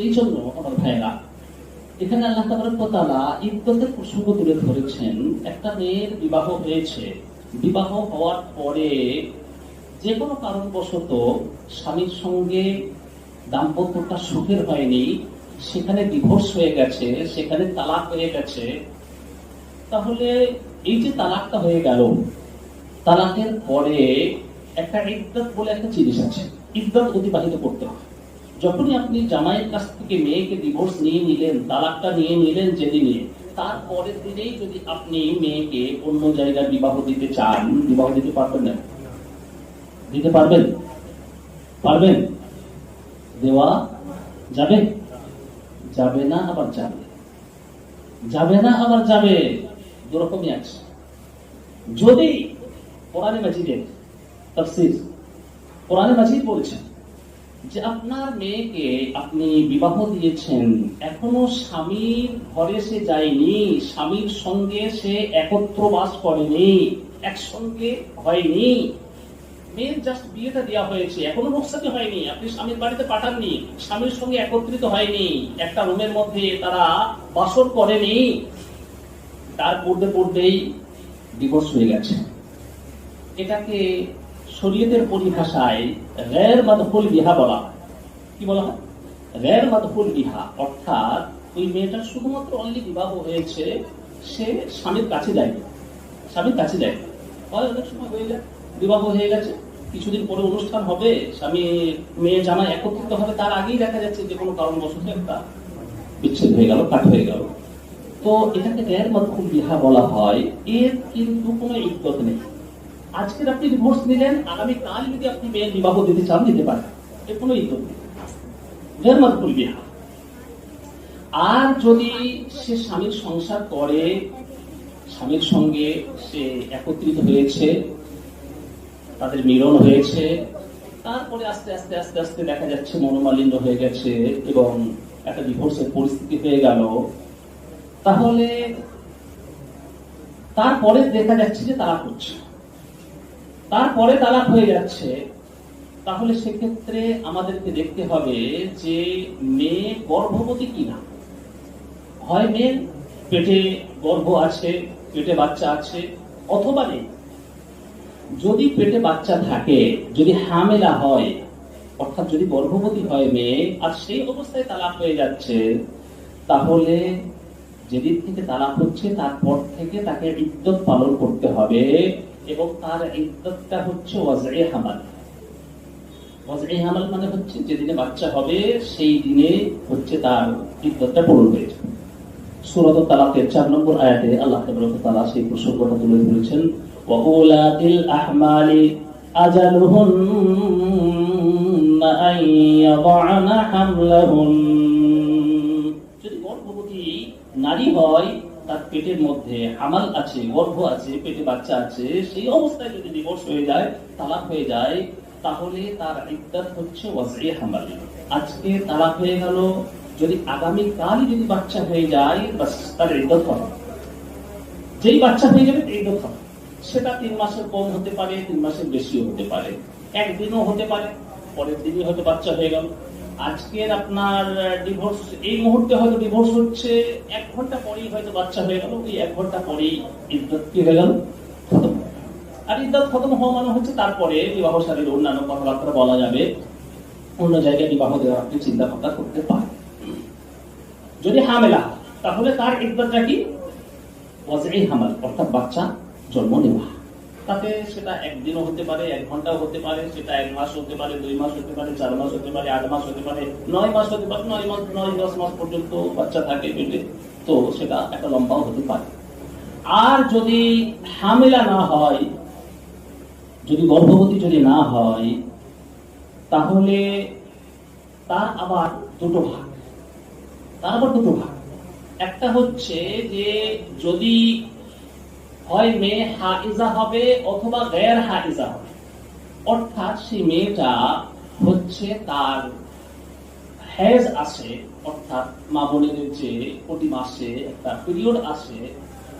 এই জন্য আমার ভাইয়েরা, এখানে আল্লাহ তাবারক ওয়া তাআলা ইদ্দতের প্রসঙ্গ তুলে ধরেছেন। একটা মেয়ের বিবাহ হয়েছে, বিবাহ হওয়ার পরে যে কোনো কারণবশত স্বামীর সঙ্গে দাম্পত্যটা সুখের হয়নি, সেখানে ডিভোর্স হয়ে গেছে, সেখানে তালাক হয়ে গেছে, তাহলে এই যে তালাকটা হয়ে গেল, তালাকের পরে একটা ইদ্দত বলে একটা জিনিস আছে, ইদ্দত অতিবাহিত করতে হয়। যখনই আপনি জামাইয়ের কাছ থেকে মেয়েকে ডিভোর্স নিয়ে নিলেন, তালাকটা নিয়ে নিলেন যেদিনে, তার পরের দিনেই যদি আপনি মেয়েকে অন্য জায়গায় বিবাহ দিতে চান, বিবাহ দিতে পারবেন না? দিতে পারবেন? পারবেন? দেওয়া যাবে? যাবে না আবার যাবে, যাবে না আবার যাবে, দুরকমই আছে। যদি কোরআনে মাজিদের তাফসীর, কোরআনে মাজিদ বলছেন যে আপনার মেয়েকে আপনি বিবাহ দিয়েছেন, এখনো স্বামীর ঘরে সে যায়নি, স্বামীর সঙ্গে সে একত্র বাস করেনি, একসঙ্গে হয়নি, মেয়ের জাস্ট বিয়েটা দেওয়া হয়েছে, এখনো রুখসাতি হয়নি, আপনি স্বামীর বাড়িতে পাঠাননি, স্বামীর সঙ্গে একত্রিত হয়নি, একটা রুমের মধ্যে তারা বাসর করেনি, তার পূর্বেই ডিভোর্স হয়ে গেছে। এটাকে শরীয়তের পরিভাষায় গैर মাদখুল বিহা বলা হয়। কি বলা হয়? গैर মাদখুল বিহা, অর্থাৎ ওই মেয়েটার শুধুমাত্র অনলি বিবাহ হয়েছে, সে স্বামীর কাছে যায়, স্বামীর কাছে যায়। অনেক সময় হয়ে যায় বিবাহ হয়ে গেছে, কিছুদিন পরে অনুষ্ঠান হবে, স্বামী মেয়ে জামাই একত্রিত হবে, তার আগেই দেখা যাচ্ছে যে কোনো কারণবশত একটা বিচ্ছেদ হয়ে গেল, কাট হয়ে গেল। তো এটাকে গैर মাদখুল বিহা বলা হয়। এর কিন্তু কোনো ইদ্দত নেই। আজকের আপনি ডিভোর্স নিলেন, আগামী কাল যদি আপনি মেয়ের বিবাহ দিতে চান দিতে পারেন, এর কোনো ইদ্দত নেই, গैर মাদখুল বিহা। আর যদি সে স্বামীর সংসার করে, স্বামীর সঙ্গে সে একত্রিত হয়েছে, তাদের মিলন হয়েছে, তারপরে আস্তে আস্তে আস্তে আস্তে দেখা যাচ্ছে মনোমালিন্য হয়ে গেছে এবং একটা ডিভোর্সের পরিস্থিতি হয়ে গেল, তাহলে তারপরে দেখা যাচ্ছে যে তালাক হচ্ছে, তারপরে তালাক হয়ে যাচ্ছে, তাহলে সেক্ষেত্রে আমাদেরকে দেখতে হবে যে মেয়ে গর্ভবতী কিনা। হয় মেয়ে পেটে গর্ভ আছে, পেটে বাচ্চা আছে, অথবা নেই। যদি পেটে বাচ্চা থাকে, যদি হামেলা হয়, অর্থাৎ যদি গর্ভবতী হয় মেয়ে, আর সেই অবস্থায় তালাক হয়ে যাচ্ছে, তাহলে যেদিন থেকে তালাক হচ্ছে তারপর থেকে তাকে ইদ্দত পালন করতে হবে, এবং তার ইদ্দতটা হচ্ছে ওয়াজঈ হামাল। ওয়াজঈ হামাল মানে হচ্ছে যেদিনে বাচ্চা হবে সেই দিনে হচ্ছে তার ইদ্দতটা পূরণ হয়ে যাবে। সূরা তালাকের 4 নম্বর আয়াতে আল্লাহ তাবারক ওয়া তাআলা সেই প্রসঙ্গটা তুলে ধরেছেন, ওয়া উলাতিল আহমালি আজালুহুন্না আন ইয়াদা'না হামলাহুন। যদি গর্ভবতী নারী হয়, তার পেটের মধ্যে হামাল আছে, গর্ভ আছে, পেটে বাচ্চা আছে, সেই অবস্থায় যদি ডিভোর্স হয়ে যায়, তালাক হয়ে যায়, তাহলে তার ইদ্দত হচ্ছে ওয়াজঈ হামাল। আজকে তালাক হয়ে গেল, যদি আগামী কালই যদি বাচ্চা হয়ে যায়, বাস তার ইদ্দত হবে। যেই বাচ্চা হয়ে যাবে ইদ্দত হবে। সেটা 3 মাসের কম হতে পারে, 3 মাসের বেশিও হতে পারে, একদিনও হতে পারে, পরের দিনই হয়তো বাচ্চা হয়ে গেল। আজকের আপনার ডিভোর্স, এই মুহূর্তে হয়তো ডিভোর্স হচ্ছে, 1 ঘন্টা পরেই হয়তো বাচ্চা হয়ে গেল, ওই 1 ঘন্টা পরেই ইদ্দত কি হয়ে গেল, খতম। আর ইদ্দত খতম হওয়া মানে হচ্ছে তারপরে বিবাহ শাদীর অন্যান্য কথাবার্তা বলা যাবে, অন্য জায়গায় বিবাহ দেওয়ার আপনি চিন্তা ভাবনা করতে পারেন। যদি হামেলা, তাহলে তার ইদ্দতটা কি, ওয়াজঈ হামাল, অর্থাৎ বাচ্চা জন্ম নেওয়া। তাতে সেটা একদিনও হতে পারে, 1 ঘন্টাও হতে পারে, সেটা 1 মাস হতে পারে, 2 মাস হতে পারে, 4 মাস হতে পারে, 8 মাস হতে পারে, 9 মাস হতে পারে, 9-10 মাস পর্যন্ত বাচ্চা থাকে পেটে, তো সেটা একটা লম্বাও হতে পারে। আর যদি হামেলা না হয়, যদি গর্ভবতী যদি না হয়, তাহলে তার আবার দুটো ভাগ, একটা হচ্ছে যে যদি হয় মেয়ে হাইজা হবে অথবা গैर হাইজা হবে, অর্থাৎ সেই মেয়েটা হচ্ছে তার হেজ আসে, অর্থাৎ মা বোনেদের যে প্রতি মাসে একটা পিরিয়ড আসে,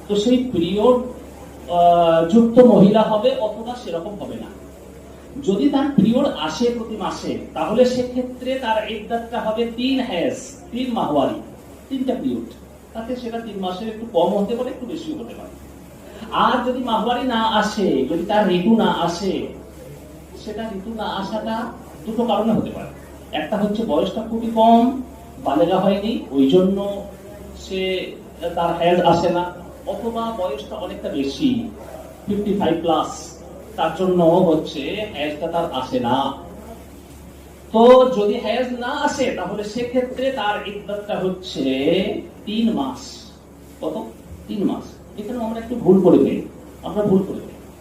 তো সেই পিরিয়ড যুক্ত মহিলা হবে অথবা সেরকম হবে না। যদি তার পিরিয়ড আসে প্রতি মাসে, তাহলে সেক্ষেত্রে তার ইদ্দাতটা হবে 3 হায়েজ, 3 মাহওয়ারি, 3টা পিরিয়ড। তাতে সেটা 3 মাসের একটু কম হতে পারে, একটু বেশি হতে পারে। আর যদি মাহওয়ারি না আসে, যদি তার ঋতু না আসে, সেটা ঋতু না আসাটা দুটো কারণে হতে পারে। একটা হচ্ছে বয়সটা খুবই কম, বালেগা হয়নি, ওই জন্য সে তার হায়েজ আসে না, অথবা বয়সটা অনেকটা বেশি, 55 প্লাস, তার জন্য হচ্ছে হায়েজটা তার আসে না। তো যদি হায়েজ না আসে, তাহলে সেক্ষেত্রে তার ইদ্দাতটা হচ্ছে 3 মাস। কত? 3 মাস। এখানে আমরা একটু ভুল করে ফেলি,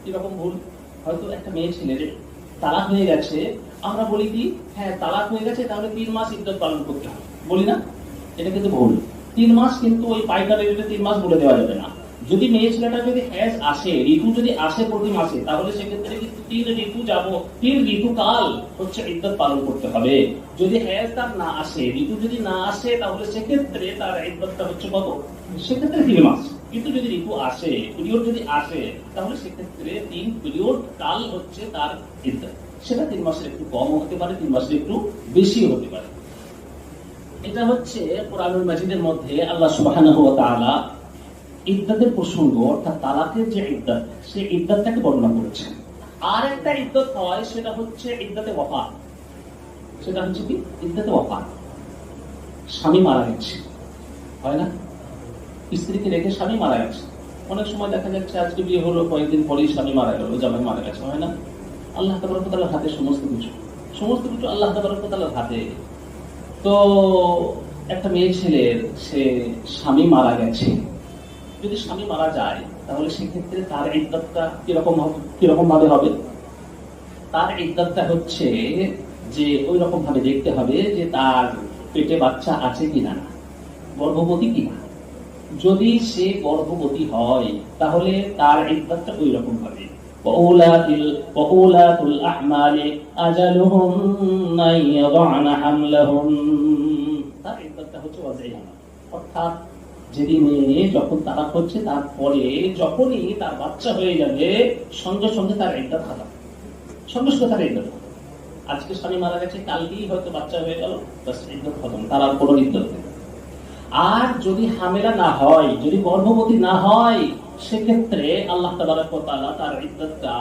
কিরকম ভুল? হয়তো একটা মেয়ে ছেলের তালাক হয়ে গেছে, আমরা বলি কি, হ্যাঁ তালাক হয়ে গেছে, তাহলে 3 মাস ইদ্দত পালন করতে হবে, বলি না? এটা কিন্তু ভুল। 3 মাস কিন্তু ওই পাইকারি রেটে 3 মাস বলে দেওয়া যাবে না। যদি মেয়ে ছেলেটা যদি হায়েজ আসে, ঋতু যদি আসে প্রতি মাসে, তাহলে সেক্ষেত্রে কিন্তু 3 ঋতুকাল হচ্ছে ইদ্দত পালন করতে হবে। যদি হায়েজ তার না আসে, ঋতু যদি না আসে, তাহলে সেক্ষেত্রে তার ইদ্দতটা হচ্ছে কত? সেক্ষেত্রে 3 মাস। কিন্তু যদি ঋতু আসে, পিরিয়ড যদি আসে, তাহলে সেক্ষেত্রে 3 পিরিয়ড কাল হচ্ছে তার ইদ্দত। সেটা 3 মাসের একটু কম হতে পারে, 3 মাসের একটু বেশি হতে পারে। এটা হচ্ছে কোরআনুল মাজিদের মধ্যে আল্লাহ সুবহানাহু ওয়া তাআলা ইদ্দতের প্রসঙ্গ, অর্থাৎ তালাকের যে ইদ্দত, সেই ইদ্দতটাকে বর্ণনা করেছেন। আর একটা ইদ্দত হয়, সেটা হচ্ছে ইদ্দতে ওয়াফাত। সেটা হচ্ছে কি? ইদ্দতে ওয়াফাত। স্বামী মারা গেছে, হয় না? স্ত্রীকে রেখে স্বামী মারা গেছে। অনেক সময় দেখা যাচ্ছে আজকে বিয়ে হলো, কয়েকদিন পরেই স্বামী মারা গেল, জামাই মারা গেছে, হয় না? আল্লাহ তাবারক ওয়া তাআলার হাতে সমস্ত কিছু আল্লাহ তাবারক ওয়া তাআলার হাতে। তো একটা মেয়ে ছেলের সে স্বামী মারা গেছে, যদি স্বামী মারা যায়, তাহলে সেক্ষেত্রে তার ইদ্দতটা কিরকম ভাবে হবে? তার ইদ্দতটা হচ্ছে যে ওই রকম ভাবে দেখতে হবে যে তার পেটে বাচ্চা আছে কিনা, গর্ভবতী কিনা। যদি সে গর্ভবতী হয়, তাহলে তার ইদ্দতটা ওই রকম হবে। ওয়াউলাতুল আহমালি আজালুহুন্না ইয়াদা'না হামলাহুন। তার ইদ্দতটা হচ্ছে ওয়াজাই হামল, অর্থাৎ যেদিনে যখন তালাক হচ্ছে, তারপরে যখনই তার বাচ্চা হয়ে যাবে, সঙ্গে সঙ্গে তার ইদ্দত খতম, সঙ্গে সঙ্গে তার ইদ্দত খতম। আজকে স্বামী মারা গেছে, কালকেই হয়তো বাচ্চা হয়ে গেল, বাস ইদ্দত খতম, তার আর কোনো ইদ্দত নেই। আর যদি হামেলা না হয়, যদি গর্ভবতী না হয়, সেক্ষেত্রে আল্লাহ তাবারক ওয়া তাআলা তার ইদ্দতটা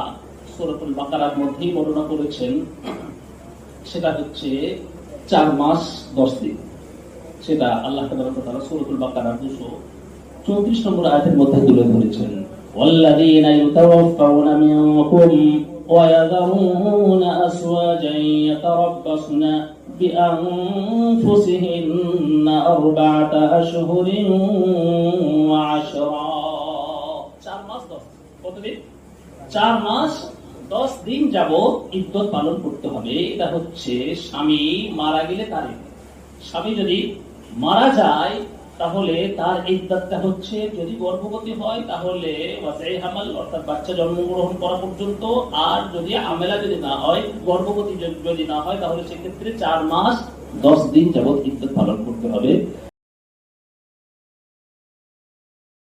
সূরাতুল বাকারার মধ্যেই বর্ণনা করেছেন। সেটা হচ্ছে 4 মাস 10 দিন। সেটা আল্লাহ তাবারক ওয়া তাআলা সূরাতুল বাকারার 234 নম্বর আয়াতের মধ্যে তুলে ধরেছেন। ওয়াল্লাযীনা ইউতাওয়াফাউনা মিনকুম ওয়া ইয়াযারুনা আসওয়াজান ইয়াতারাব্বাসনা বিআনফুসিহিন্না আরবা'আতা আশহুরিন ওয়া 'আশরা। 4 মাস 10 কতদিন? 4 মাস 10 দিন যাবত ইদ্দত পালন করতে হবে। এটা হচ্ছে স্বামী মারা গেলে তার ইদ্দত। স্বামী যদি মারা যায়, তাহলে তার ইদ্দতটা হচ্ছে, যদি গর্ভবতী হয় তাহলে ওয়াজাই হামাল, অর্থাৎ বাচ্চা জন্মগ্রহণ করা পর্যন্ত। আর যদি হামেলা যদি না হয়, গর্ভবতী যদি না হয়, তাহলে সেক্ষেত্রে 4 মাস 10 দিন যাবত ইদ্দত পালন করতে হবে।